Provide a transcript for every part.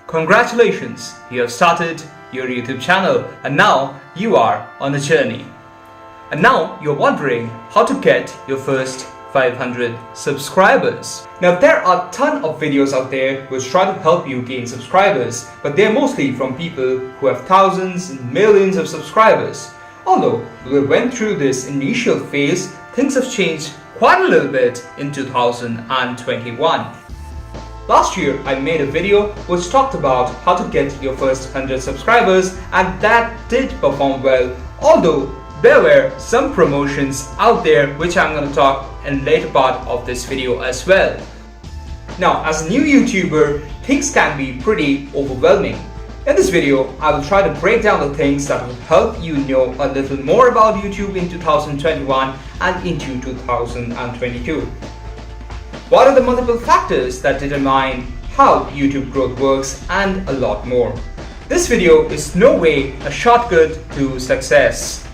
Congratulations, you have started your YouTube channel and now you are on a journey. And now you're wondering how to get your first 500 subscribers. Now there are a ton of videos out there which try to help you gain subscribers, but they're mostly from people who have thousands and millions of subscribers. Although we went through this initial phase, things have changed quite a little bit in 2021. Last year I made a video which talked about how to get your first 100 subscribers, and that did perform well, although there were some promotions out there which I'm going to talk in the later part of this video as well. Now, as a new YouTuber, things can be pretty overwhelming. In this video, I will try to break down the things that will help you know a little more about YouTube in 2021 and into 2022. What are the multiple factors that determine how YouTube growth works, and a lot more. This video is no way a shortcut to success.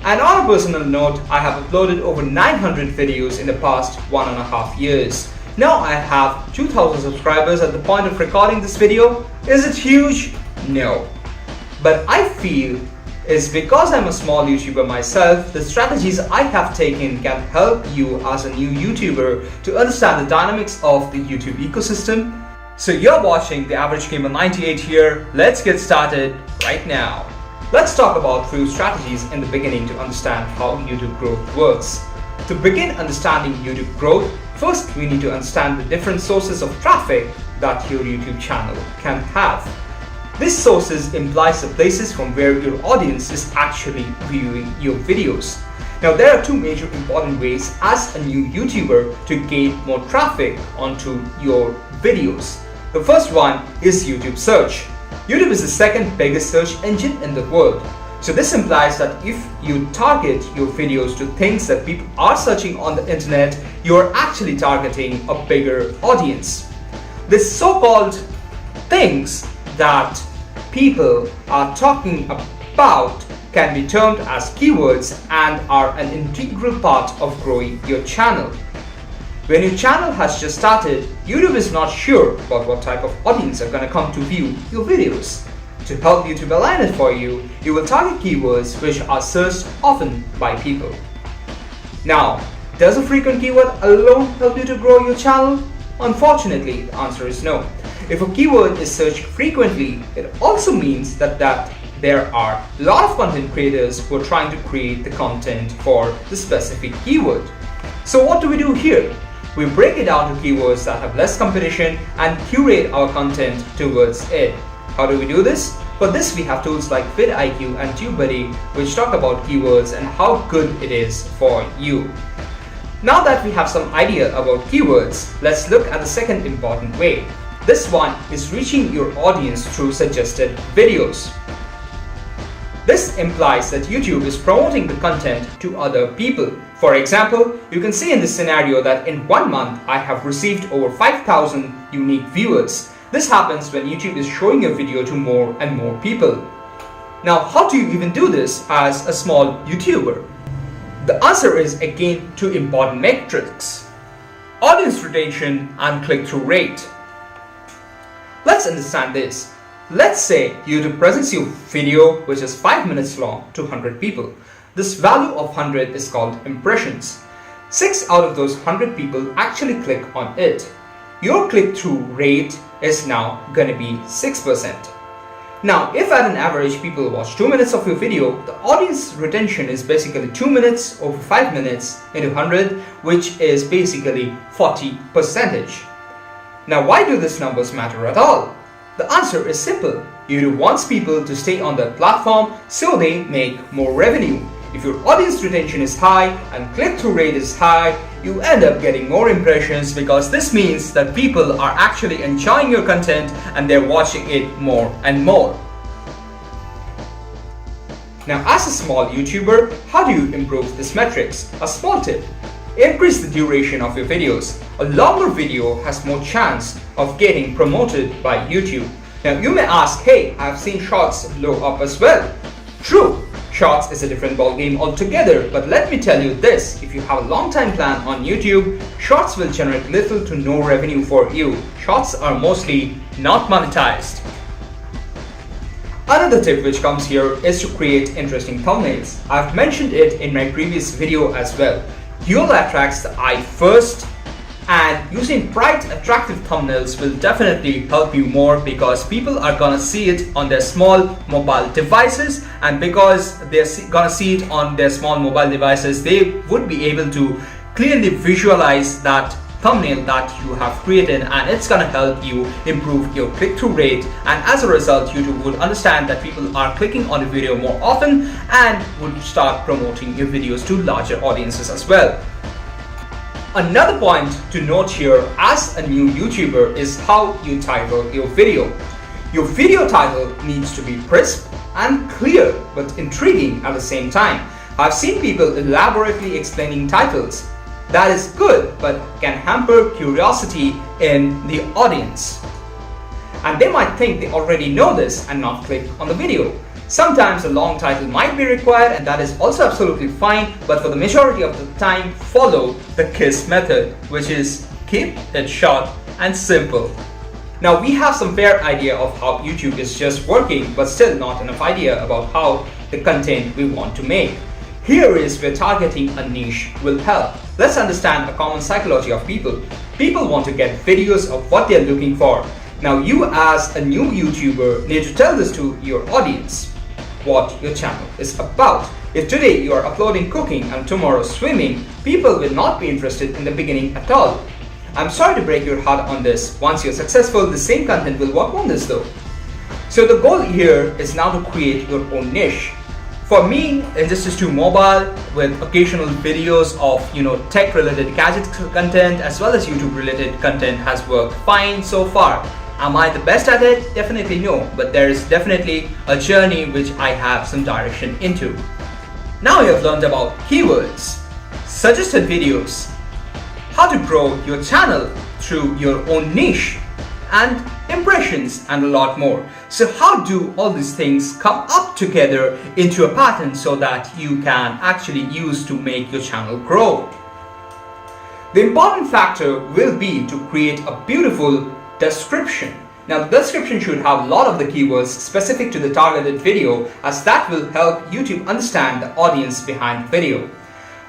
And on a personal note, I have uploaded over 900 videos in the past 1.5 years. Now I have 2,000 subscribers at the point of recording this video. Is it huge? No. But I feel it's because I'm a small YouTuber myself, the strategies I have taken can help you as a new YouTuber to understand the dynamics of the YouTube ecosystem. So you're watching The Average Gamer 98 here. Let's get started right now. Let's talk about few strategies in the beginning to understand how YouTube growth works. To begin understanding YouTube growth, first we need to understand the different sources of traffic that your YouTube channel can have. These sources implies the places from where your audience is actually viewing your videos. Now there are two major important ways as a new YouTuber to gain more traffic onto your videos. The first one is YouTube search. YouTube is the second biggest search engine in the world. So this implies that if you target your videos to things that people are searching on the internet, you're actually targeting a bigger audience. These so-called things that people are talking about can be termed as keywords and are an integral part of growing your channel. When your channel has just started, YouTube is not sure about what type of audience are going to come to view your videos. To help YouTube align it for you, you will target keywords which are searched often by people. Now, does a frequent keyword alone help you to grow your channel? Unfortunately, the answer is no. If a keyword is searched frequently, it also means that there are a lot of content creators who are trying to create the content for the specific keyword. So what do we do here? We break it down to keywords that have less competition and curate our content towards it. How do we do this? For this we have tools like vidIQ and TubeBuddy which talk about keywords and how good it is for you. Now that we have some idea about keywords, let's look at the second important way. This one is reaching your audience through suggested videos. This implies that YouTube is promoting the content to other people. For example, you can see in this scenario that in 1 month I have received over 5,000 unique viewers. This happens when YouTube is showing your video to more and more people. Now, how do you even do this as a small YouTuber? The answer is again two important metrics: audience retention and click-through rate. Let's understand this. Let's say YouTube presents your video which is 5 minutes long to 100 people. This value of 100 is called impressions. 6 out of those 100 people actually click on it. Your click-through rate is now going to be 6%. Now, if at an average people watch 2 minutes of your video, the audience retention is basically 2 minutes over 5 minutes into 100, which is basically 40%. Now, why do these numbers matter at all? The answer is simple. YouTube wants people to stay on that platform so they make more revenue. If your audience retention is high and click-through rate is high, you end up getting more impressions because this means that people are actually enjoying your content and they're watching it more and more. Now, as a small YouTuber, how do you improve these metrics? A small tip: increase the duration of your videos. A longer video has more chance of getting promoted by YouTube. Now you may ask, hey, I've seen shorts blow up as well. True, Shorts is a different ballgame altogether, but let me tell you this, if you have a long time plan on YouTube, Shorts will generate little to no revenue for you. Shorts are mostly not monetized. Another tip which comes here is to create interesting thumbnails. I've mentioned it in my previous video as well. You'll attract the eye first, and using bright, attractive thumbnails will definitely help you more because people are gonna see it on their small mobile devices, and because they're gonna see it on their small mobile devices, they would be able to clearly visualize that thumbnail that you have created, and it's gonna help you improve your click-through rate, and as a result YouTube would understand that people are clicking on a video more often and would start promoting your videos to larger audiences as well. Another point to note here as a new YouTuber is how you title your video. Your video title needs to be crisp and clear but intriguing at the same time. I've seen people elaborately explaining titles. That is good but can hamper curiosity in the audience. And they might think they already know this and not click on the video. Sometimes a long title might be required, and that is also absolutely fine, but for the majority of the time follow the KISS method, which is keep it short and simple. Now we have some fair idea of how YouTube is just working, but still not enough idea about how the content we want to make. Here is where targeting a niche will help. Let's understand a common psychology of people. People want to get videos of what they're looking for. Now you as a new YouTuber need to tell this to your audience, what your channel is about. If today you are uploading cooking and tomorrow swimming, people will not be interested in the beginning at all. I'm sorry to break your heart on this. Once you're successful, the same content will work on this though. So the goal here is now to create your own niche. For me, this is to mobile with occasional videos of tech related gadget content as well as YouTube related content has worked fine so far. Am I the best at it? Definitely no, but there is definitely a journey which I have some direction into. Now you have learned about keywords, suggested videos, how to grow your channel through your own niche, and impressions, and a lot more. So how do all these things come up together into a pattern so that you can actually use to make your channel grow? The important factor will be to create a beautiful description. Now the description should have a lot of the keywords specific to the targeted video, as that will help YouTube understand the audience behind the video.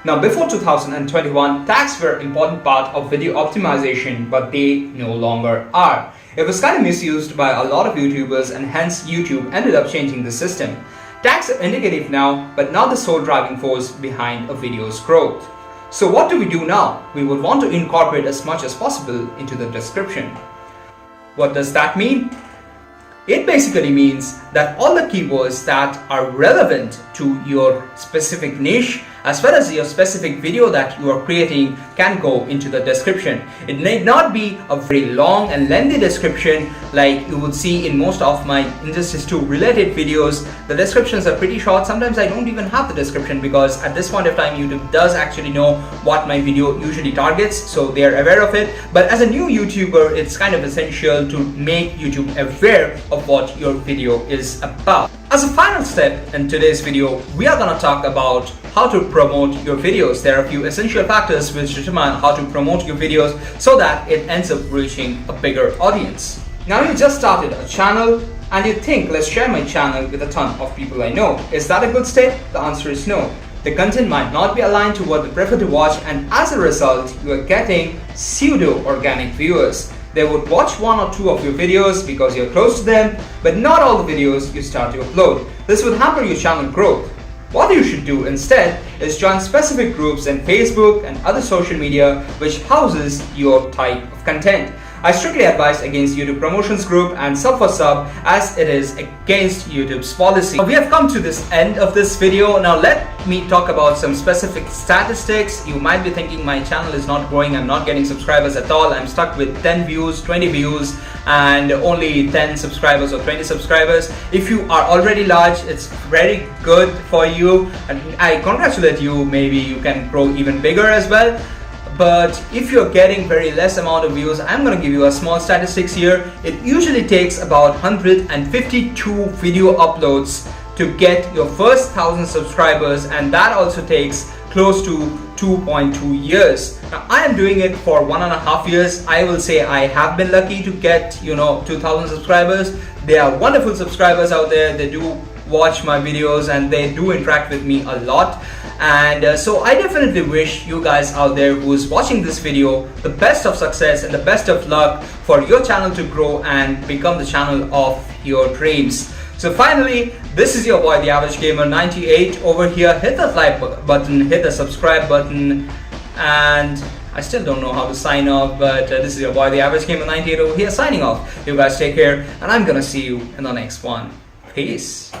Now before 2021, tags were an important part of video optimization, but they no longer are. It was kind of misused by a lot of YouTubers, and hence YouTube ended up changing the system. Tags are indicative now, but not the sole driving force behind a video's growth. So what do we do now? We would want to incorporate as much as possible into the description. What does that mean? It basically means that all the keywords that are relevant to your specific niche as well as your specific video that you are creating can go into the description. It need not be a very long and lengthy description like you would see in most of my Injustice 2 related videos. The descriptions are pretty short. Sometimes I don't even have the description because at this point of time YouTube does actually know what my video usually targets, so they are aware of it. But as a new YouTuber, it's kind of essential to make YouTube aware of what your video is about. As a final step in today's video, we are going to talk about how to promote your videos. There are a few essential factors which determine how to promote your videos so that it ends up reaching a bigger audience. Now you just started a channel and you think, let's share my channel with a ton of people I know. Is that a good step? The answer is no. The content might not be aligned to what they prefer to watch, and as a result, you are getting pseudo-organic viewers. They would watch one or two of your videos because you're close to them, but not all the videos you start to upload. This would hamper your channel growth. What you should do instead is join specific groups in Facebook and other social media which houses your type of content. I strictly advise against YouTube promotions group and sub for sub, as it is against YouTube's policy. We have come to this end of this video. Now let me talk about some specific statistics. You might be thinking my channel is not growing, I'm not getting subscribers at all, I'm stuck with 10 views, 20 views and only 10 subscribers or 20 subscribers. If you are already large, it's very good for you and I congratulate you. Maybe you can grow even bigger as well. But if you're getting very less amount of views, I'm going to give you a small statistics here. It usually takes about 152 video uploads to get your first 1,000 subscribers, and that also takes close to 2.2 years. Now I am doing it for 1.5 years. I will say I have been lucky to get 2,000 subscribers. They are wonderful subscribers out there. They do watch my videos and they do interact with me a lot, and so I definitely wish you guys out there who's watching this video the best of success and the best of luck for your channel to grow and become the channel of your dreams. So finally, this is your boy the Average Gamer 98 over here. Hit the like button, hit the subscribe button, and I still don't know how to sign off, but this is your boy the Average Gamer 98 over here signing off. You guys take care, and I'm gonna see you in the next one. Peace.